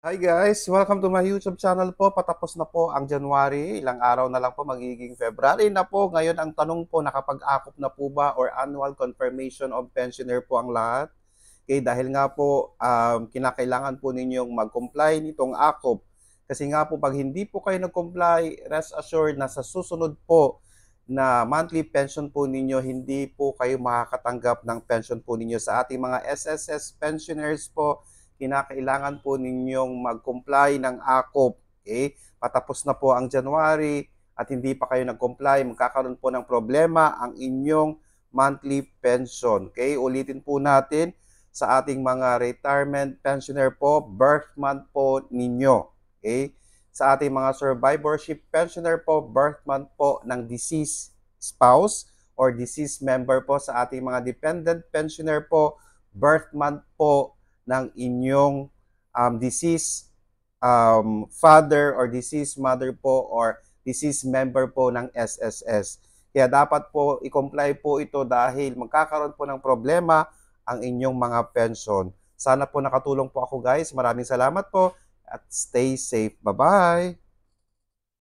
Hi guys! Welcome to my YouTube channel po. Patapos na po ang January. Ilang araw na lang po magiging February na po. Ngayon ang tanong po, nakapag-akop na po ba or annual confirmation of pensioner po ang lahat? Okay, dahil nga po kinakailangan po ninyong mag-comply nitong akop. Kasi nga po pag hindi po kayo nag-comply, rest assured na sa susunod po na monthly pension po ninyo, hindi po kayo makakatanggap ng pension po ninyo. Sa ating mga SSS pensioners po, kinakailangan po ninyong mag-comply ng AKOP. Okay? Patapos na po ang January at hindi pa kayo nag-comply, magkakaroon po ng problema ang inyong monthly pension. Okay? Ulitin po natin sa ating mga retirement pensioner po, birth month po ninyo. Okay? Sa ating mga survivorship pensioner po, birth month po ng deceased spouse or deceased member po. Sa ating mga dependent pensioner po, birth month po ng inyong deceased father or deceased mother po or deceased member po ng SSS. Kaya dapat po i-comply po ito dahil magkakaroon po ng problema ang inyong mga pension. Sana po nakatulong po ako guys. Maraming salamat po at stay safe. Bye-bye!